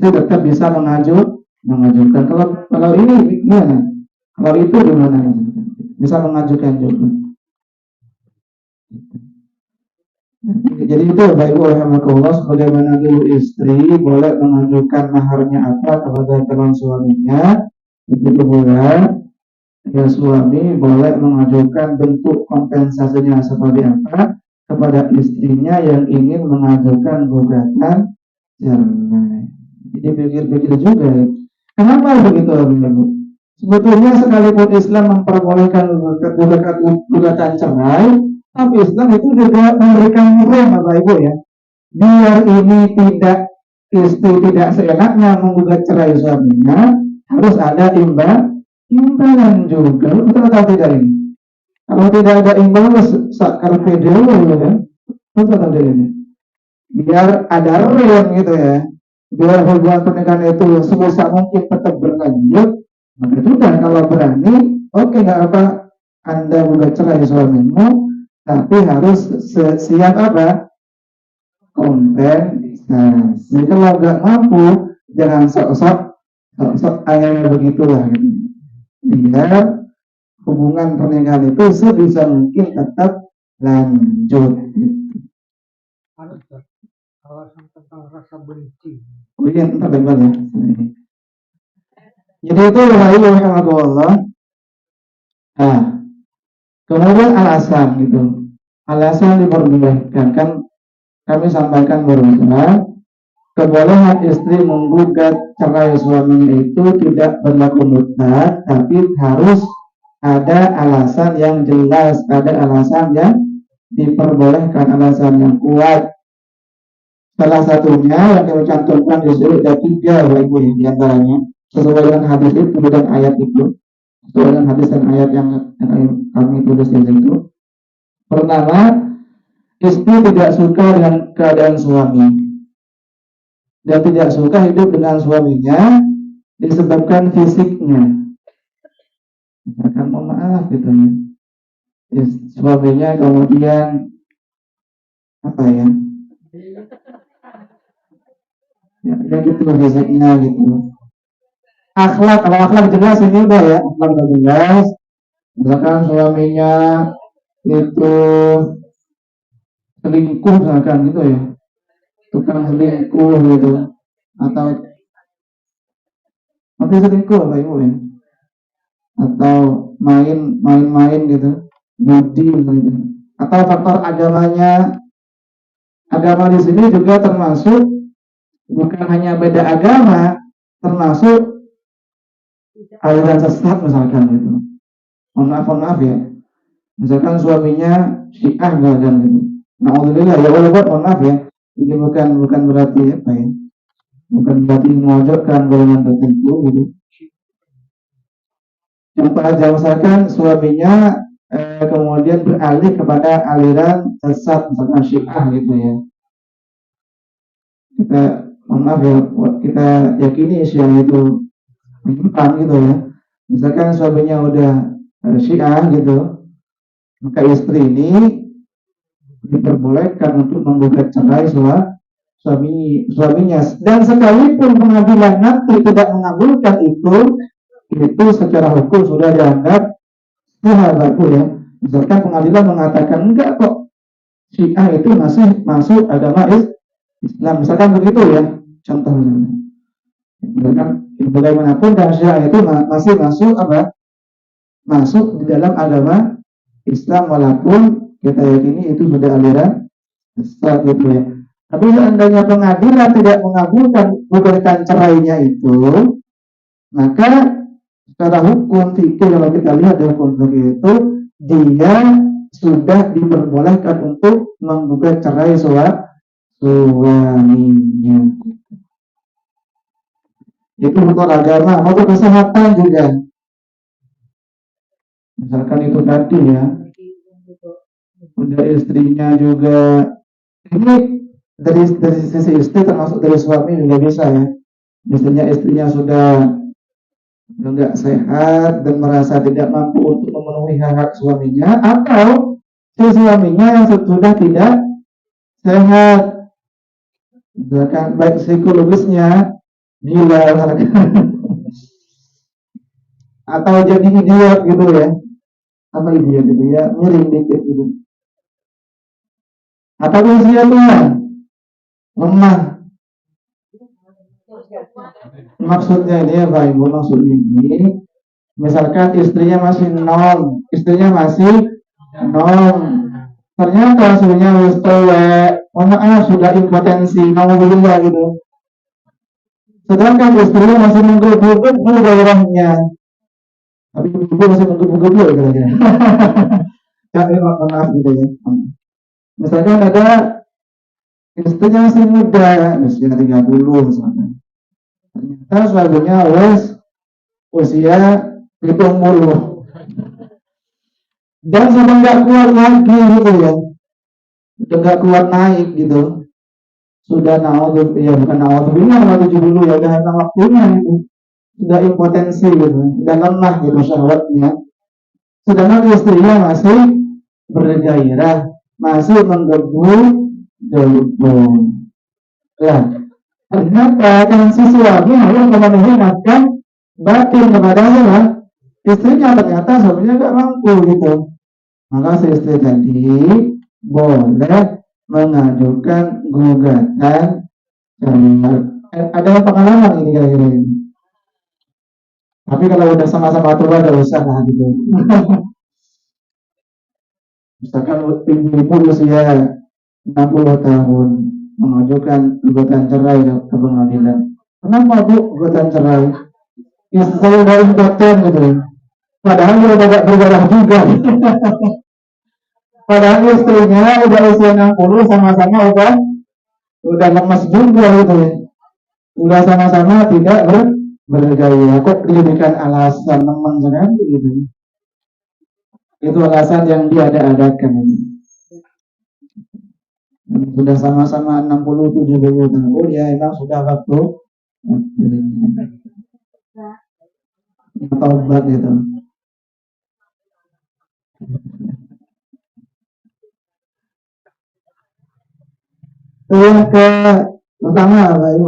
istri tetap bisa mengajukan. Kalau ini gimana? Kalau itu gimana? Bisa mengajukan juga. Jadi itu Bapak Ibu rahimakumullah, sebagaimana dulu istri boleh mengajukan maharnya apa kepada calon suaminya, begitu pula ya suami boleh mengajukan bentuk kompensasinya seperti apa kepada istrinya yang ingin mengajukan gugatan cerai. Jadi pikir-pikir juga ya. Kenapa begitu Bapak Ibu? Sebetulnya sekalipun Islam memperbolehkan gugatan cerai, tapi Islam itu juga memberikan rem Bapak Ibu ya. Biar ini istri tidak seenaknya menggugat cerai suaminya, harus ada imbalan juga. Betul atau tidak ini? Kalau tidak ada imbalan, sakar video ya kan? Betul atau tidak ini? Biar ada rem gitu ya. Biar hubungan pernikahan itu sebisa mungkin tetap berlanjut. Maka sudah kalau berani, oke nggak apa Anda gugat cerai suamimu, tapi harus siap apa? Kompensasi. Kalau nggak mampu, jangan sok-sok ayah begitulah. Gitu. Biar hubungan pernikahan itu sebisa mungkin tetap lanjut. Alasan tentang rasa benci. Oh iya, entar bebas ya. Jadi itu Allah. Nah, kemudian alasan gitu. Alasan diperbolehkan kan kami sampaikan barusan, kebolehan istri menggugat cerai suaminya itu tidak berlaku mutlak, tapi harus ada alasan yang jelas, ada alasan yang diperbolehkan, alasan yang kuat. Salah satunya yang kami cantumkan di sini ada 3 Bapak Ibu di antaranya sesuai dengan hadis itu dan ayat itu, sesuai dengan hadis dan ayat yang kami tulis di situ. Pertama, istri tidak suka dengan keadaan suami dan tidak suka hidup dengan suaminya disebabkan fisiknya. Misalkan mohon maaf gitu ya, suaminya kemudian apa ya gitu fisiknya gitu. Akhlak, kalau akhlak jelas ini udah ya, akhlak udah jelas. Misalkan suaminya itu selingkuh misalkan gitu ya, tukang selingkuh gitu, atau selingkuh Bapak Ibu ya, atau main gitu, judi misalnya, atau faktor agamanya. Agama di sini juga termasuk bukan hanya beda agama, termasuk aliran sesat misalkan gitu. Mohon maaf ya. Misalkan suaminya Syiah misalkan gitu. Na'udzubillah ya walaupun mohon maaf ya. Ini bukan berarti apa ya? Bukan berarti memojokkan golongan tertentu gitu. Contoh aja misalkan suaminya kemudian beralih kepada aliran sesat misalkan Syiah gitu ya. Kita mohon maaf ya, kita yakini Syiah itu menyimpan gitu ya. Misalkan suaminya udah Syiah gitu, maka istri ini diperbolehkan untuk menggugat cerai suaminya. Dan sekalipun pengadilan nanti tidak mengabulkan itu secara hukum sudah dianggap sahabatku ya. Misalkan pengadilan mengatakan enggak kok, Syiah itu masih masuk agama Islam, misalkan begitu ya, contohnya. Misalkan bagaimanapun dan Syiah itu masih masuk di dalam agama Islam, walaupun kita yakini itu sudah aliran sesat gitu ya. Tapi seandainya pengadilan tidak mengabulkan gugatan cerainya itu, maka secara hukum fikih kalau kita lihat dari hukum fikih itu, dia sudah diperbolehkan untuk menggugat cerai suaminya. Itu faktor agama, faktor kesehatan juga. Misalkan itu tadi ya, udah istrinya juga, ini dari sisi istri termasuk dari suami juga bisa ya. Misalnya istrinya sudah nggak sehat dan merasa tidak mampu untuk memenuhi hak suaminya, atau si suaminya yang sudah tidak sehat, misalkan baik psikologisnya gila atau jadi idiot gitu ya, apa idiot itu ya, miring dikit gitu, atau usia tua, lemah. Maksudnya ini ya Pak Ibu, maksudnya ini misalkan istrinya masih nol, ternyata hasilnya wis tuwek, oh maaf sudah impotensi, nauzubillah gitu. Sedangkan istrinya masih menggebu-gebu gairahnya, tapi ibu masih menggebu-gebu ya kira-kira. Ya, maaf gitu ya. Misalkan ada istrinya masih muda, usia 30 misalnya. Ternyata suaminya usia 70 dan sudah nggak kuat lagi gitu ya, sudah nggak kuat naik gitu, sudah ya bukan naudzubillah 70 ya udah datang waktunya gitu, sudah impotensi gitu, sudah lemah gitu syahwatnya, sedangkan istrinya masih bergairah, masih menggebu-gebu. Lah, ternyata kan si suami harus memenuhi nafkah batin kepada istrinya, ternyata suaminya nggak mampu gitu. Maka si istri tadi boleh mengajukan gugatan cerai. Ada pengalaman ini kira-kira ini. Tapi kalau udah sama-sama tua udah usah lah gitu. Misalkan ibu usia 60 tahun mengajukan gugatan cerai ke pengadilan. Kenapa Bu gugatan cerai? Ya saya udah impoten gitu. Padahal dia udah gak berdarah juga. Padahal istrinya udah usia 60 sama-sama udah lemas juga gitu. Udah sama-sama tidak bergaya. Kok dijadikan alasan memang sekali gitu. Itu alasan yang diada-adakan ini. Sudah sama-sama 60-70 tahun ya emang sudah waktu taubat gitu. Itu yang pertama Pak Ibu.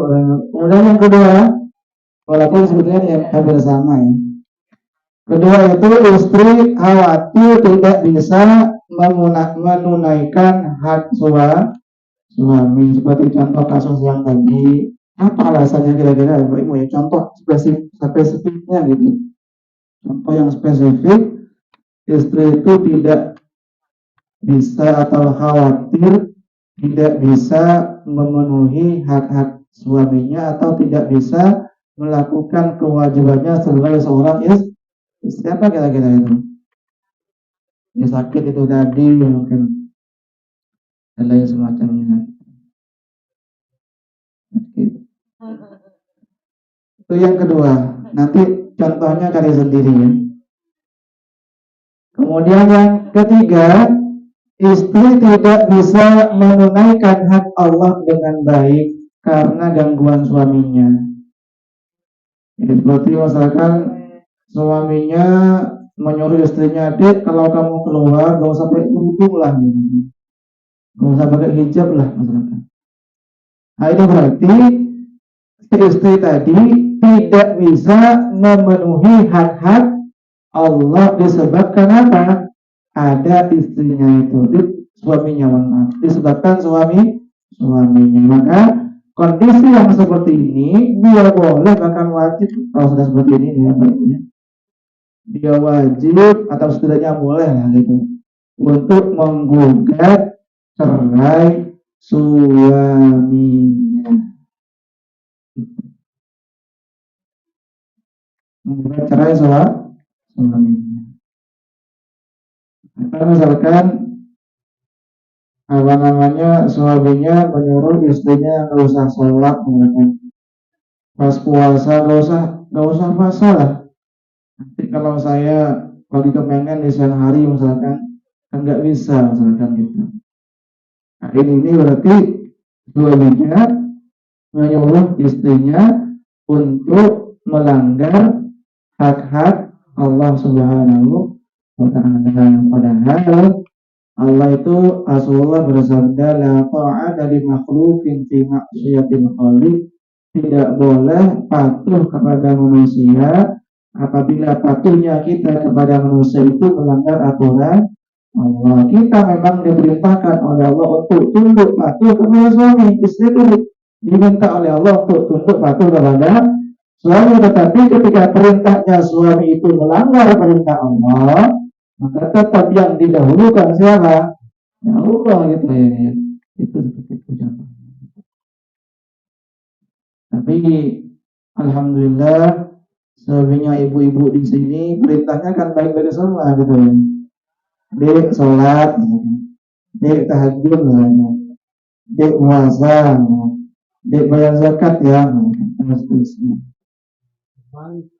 Kemudian yang kedua, walaupun sebetulnya ya hampir sama ya. Kedua itu istri khawatir tidak bisa menunaikan hak suami, seperti contoh kasus yang tadi. Apa alasannya kira-kira Pak Ibu ya? Contoh spesifiknya gitu. Contoh yang spesifik, istri itu tidak bisa atau khawatir tidak bisa memenuhi hak-hak suaminya atau tidak bisa melakukan kewajibannya sebagai seorang istri. Apa kira-kira itu? Ya sakit itu tadi mungkin dan lain semacamnya. Itu yang kedua. Nanti contohnya kali sendiri ya. Kemudian yang ketiga, istri tidak bisa menunaikan hak Allah dengan baik karena gangguan suaminya. Ya, seperti misalkan suaminya menyuruh istrinya, "Dek, kalau kamu keluar gak usah pakai kerudung lah, gak usah pakai hijab lah," misalkan. Nah itu berarti istri tadi tidak bisa memenuhi hak-hak Allah disebabkan apa? Ada istrinya itu, suaminya maaf, disebabkan suaminya. Maka kondisi yang seperti ini dia boleh bahkan wajib kalau sudah seperti ini ya, dia wajib atau setidaknya boleh lah gitu untuk menggugat cerai suaminya. Menggugat cerai suaminya. Atau misalkan apa namanya, suaminya menyuruh istrinya nggak usah sholat misalkan, pas puasa nggak usah puasa lah, nanti kalau saya lagi kepengen di siang hari misalkan kan nggak bisa misalkan gitu. Nah ini berarti suaminya menyuruh istrinya untuk melanggar hak-hak Allah Subhanahu wa Ta'ala. Padahal Allah itu Rasulullah bersabda, la ta'ata li makhluqin fi maksiatil khaliq tidak boleh patuh kepada manusia apabila patuhnya kita kepada manusia itu melanggar aturan Allah. Kita memang diperintahkan oleh Allah untuk tunduk patuh kepada suami. Istri itu diminta oleh Allah untuk tunduk patuh kepada suami, tetapi ketika perintahnya suami itu melanggar perintah Allah, maka tetap yang didahulukan siapa? Ya Allah gitu ya. Itu seperti itu contohnya. Tapi alhamdulillah suaminya ibu-ibu di sini perintahnya kan baik-baik semua gitu ya. Dek sholat, dek tahajud, dek puasa, dek bayar zakat ya, dan seterusnya. Baik.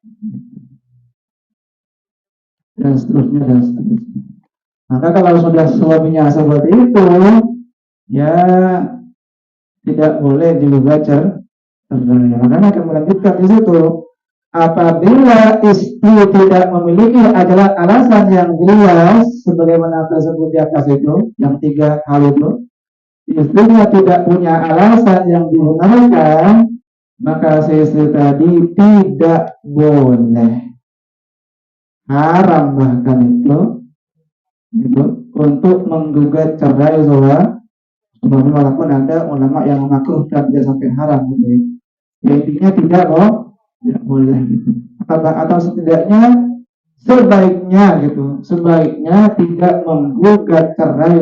Dan seterusnya dan seterusnya. Maka kalau sudah suaminya seperti itu, ya tidak boleh juga cerai. Makanya akan melanjutkan di situ. Apabila istri tidak memiliki adalah alasan yang jelas, sebagaimana tersebut di atas itu, yang 3 hal itu, istrinya tidak punya alasan yang dibenarkan, maka si istri tadi tidak boleh, haram bahkan itu untuk menggugat cerai suami, walaupun ada ulama yang memakruhkan dia sampai haram gitu ya. Ya intinya tidak boleh gitu. Atau setidaknya sebaiknya tidak menggugat cerai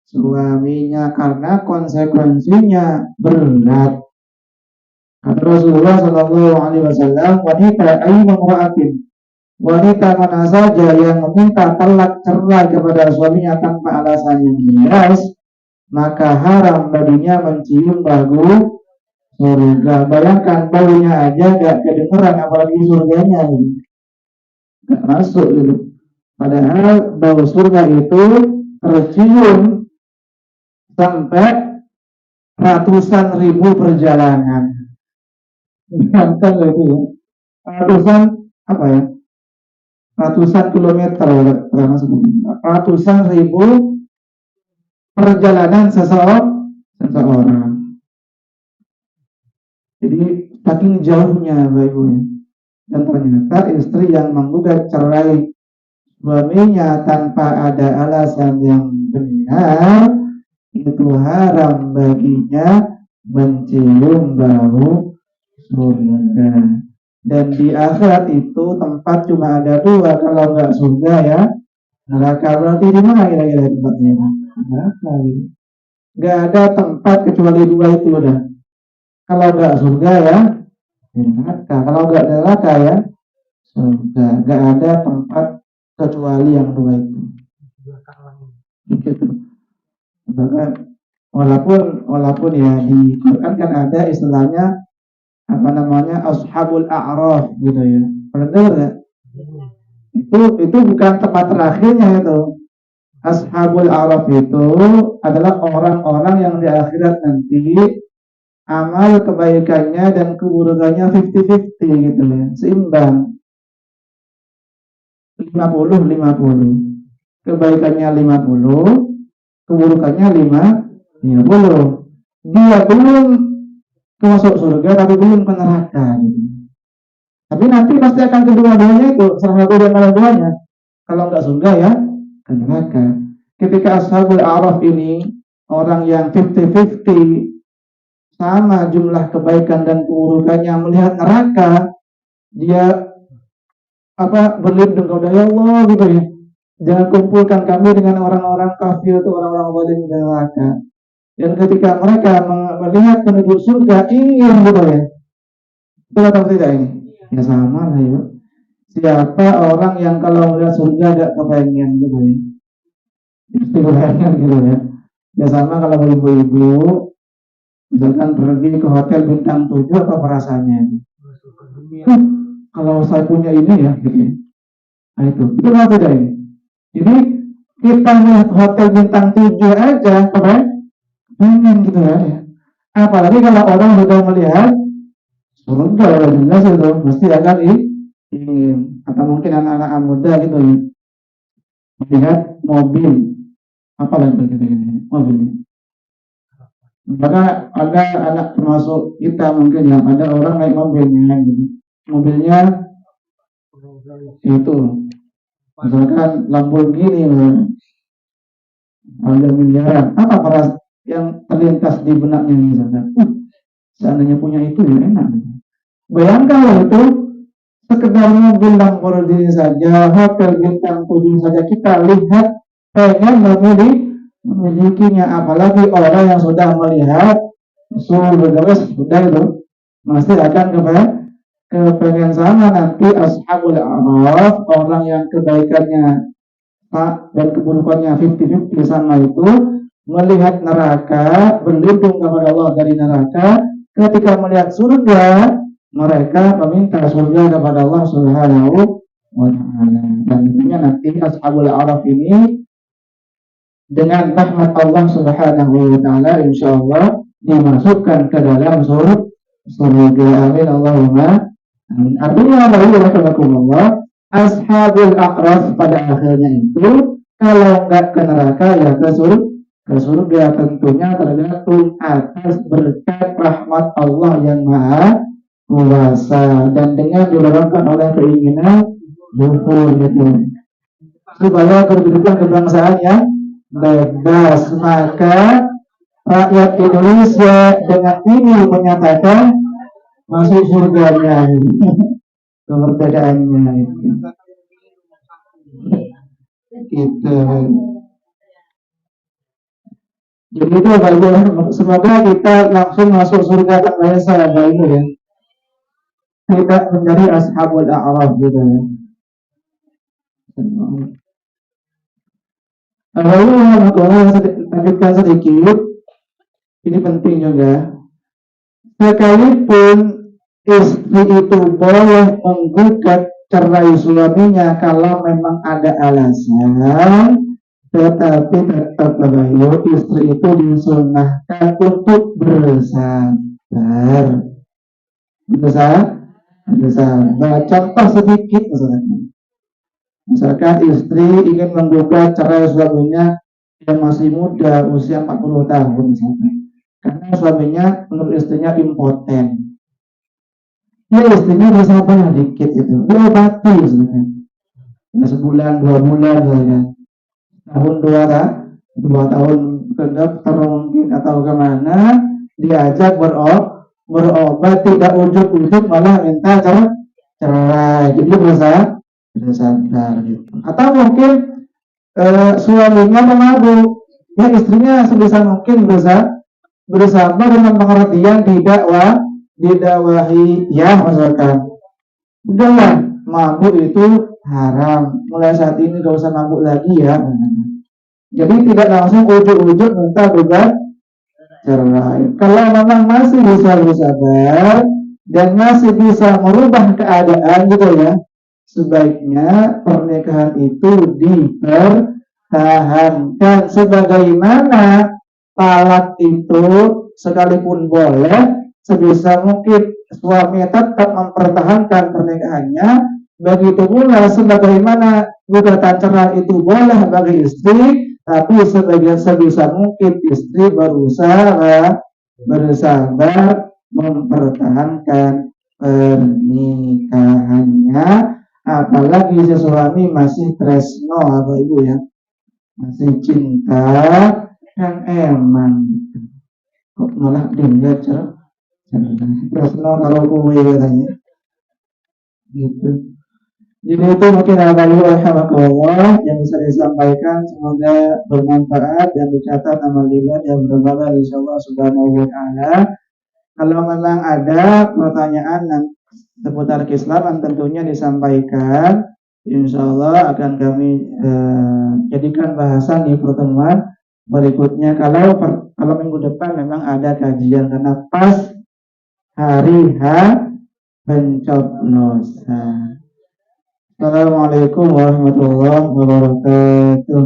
suaminya karena konsekuensinya berat. Kata Rasulullah Shallallahu Alaihi Wasallam, wanita mana saja yang meminta talak cerai kepada suaminya tanpa alasan yang jelas, maka haram baginya mencium bau surga. Bayangkan baunya aja gak kedengeran, apalagi surganya gak masuk gitu. Padahal bau surga itu tercium sampai ratusan ribu perjalanan. Bayangkan itu ya. Ratusan kilometer, ratusan ribu perjalanan seseorang. Jadi saking jauhnya Bapak Ibu ya. Dan ternyata istri yang menggugat cerai suaminya tanpa ada alasan yang benar, itu haram baginya mencium bau surga. Dan di akhirat itu tempat cuma ada 2, kalau nggak surga ya neraka. Berarti di mana kira-kira tempatnya? Neraka. Nggak ada tempat kecuali 2 itu udah. Kalau nggak surga ya neraka, kalau nggak neraka ya surga. Nggak ada tempat kecuali yang 2 itu. Gitu. Walaupun ya di Quran kan ada istilahnya ashabul a'raf gitu ya. Pernah dengar nggak? Itu bukan tempat terakhirnya itu. Ashabul a'raf itu adalah orang-orang yang di akhirat nanti amal kebaikannya dan keburukannya 50-50 gitu ya, seimbang. 50-50. Kebaikannya 50, keburukannya 50. Dia belum masuk surga tapi belum ke neraka gitu. Tapi nanti pasti akan kedua-duanya itu, salah satu dan kedua-duanya. Kalau nggak surga ya ke neraka. Ketika ashabul a'raf ini orang yang 50-50, sama jumlah kebaikan dan keburukannya, melihat neraka, dia berlindung kepada Allah gitu ya. Jangan kumpulkan kami dengan orang-orang kafir atau orang-orang zalim di neraka. Dan ketika mereka melihat penduduk surga, ingin gitu ya. Betul atau tidak ini? Ya sama lah ya. Siapa orang yang kalau melihat surga gak kepengen gitu ya? Itu kepengen gitu ya. Ya sama kalau ibu-ibu misalkan pergi ke hotel bintang 7, apa perasaannya? Kalau saya punya ini ya gitu ya. Nah itu kan beda ini. Jadi kita lihat hotel bintang 7 aja pengen gitu ya. Apalagi kalau orang sudah melihat surga, jelas itu pasti akan ingin. Atau mungkin anak-anak muda gitu ya, melihat mobil, apa lagi gitu mobil ini, Maka ada anak termasuk kita mungkin yang ada orang naik mobilnya gitu. Mobilnya itu misalkan Lamborghini ada miliaran, apa peras yang terlintas di benaknya misalkan, seandainya punya itu ya enak gitu. Bayangkan itu sekedar mobil Lamborghini saja, hotel bintang 7 saja kita lihat pengen memilikinya, apalagi orang yang sudah melihat surga sudah itu pasti akan kepengen sama. Nanti ashabul a'raf, orang yang kebaikannya dan keburukannya 50-50 sama itu, melihat neraka, berlindung kepada Allah dari neraka. Ketika melihat surga, mereka meminta surga kepada Allah Subhanahu wa ta'ala. Dan tentunya nanti ashabul a'raf ini dengan rahmat Allah Subhanahu wa ta'ala insyaallah dimasukkan ke dalam surga. Amin Allahumma amin. Artinya Allah, ashabul a'raf pada akhirnya itu kalau enggak ke neraka ya ke surga, tentunya tergantung atas berkat rahmat Allah yang maha kuasa dan dengan didorongkan oleh keinginan luhur gitu, supaya kedudukan kebangsaan yang bebas. Maka rakyat Indonesia dengan ini menyatakan masuk surganya kemerdekaannya gitu. Jadi itu bagus, semoga kita langsung masuk surga tak payah sahabat itu ya, tidak menjadi ashabul a'raf gitu ya. Lalu lanjutkan sedikit, ini penting juga. Sekalipun istri itu boleh menggugat cerai suaminya kalau memang ada alasan, tetapi tetap istri itu disunahkan untuk bersabar. Bersabar. Contoh sedikit misalkan istri ingin menggugat cerai suaminya yang masih muda, usia 40 tahun misalkan, karena suaminya menurut istrinya impoten. Ya istrinya bersabar dikit itu, diobati misalkan. Ya, sebulan, 2 bulan misalkan. Tahun 2 tahun ke dokter mungkin atau kemana, diajak berobat, tidak ujuk-ujuk malah minta cerai. Jadi bersabar gitu. Atau mungkin suaminya memabuk, ya istrinya sebisa mungkin bersabar dengan pengertian didakwahi ya misalkan, udahlah mabuk itu haram, mulai saat ini gak usah mabuk lagi ya. Jadi tidak langsung ujuk-ujuk minta gugat cerai. Kalau memang masih bisa bersabar dan masih bisa merubah keadaan gitu ya, sebaiknya pernikahan itu dipertahankan. Sebagaimana talak itu sekalipun boleh, sebisa mungkin suami tetap mempertahankan pernikahannya. Begitu pula sebagaimana gugatan cerai itu boleh bagi istri, tapi sebisa mungkin istri berusaha bersabar mempertahankan pernikahannya. Apalagi si suami masih tresno apa ibu ya, masih cinta, kan emang kok malah dia tresno kalau kue katanya gitu. Jadi itu mungkin alhamdulillah yang bisa disampaikan, semoga bermanfaat dan dicatat amal ibadah yang berbahagia insyaallah subhanahu wa ta'ala. Kalau memang ada pertanyaan seputar keislaman tentunya disampaikan, insyaallah akan kami jadikan bahasan di pertemuan berikutnya. Kalau minggu depan memang ada kajian karena pas hari H pencoblosan. Assalamualaikum warahmatullahi wabarakatuh.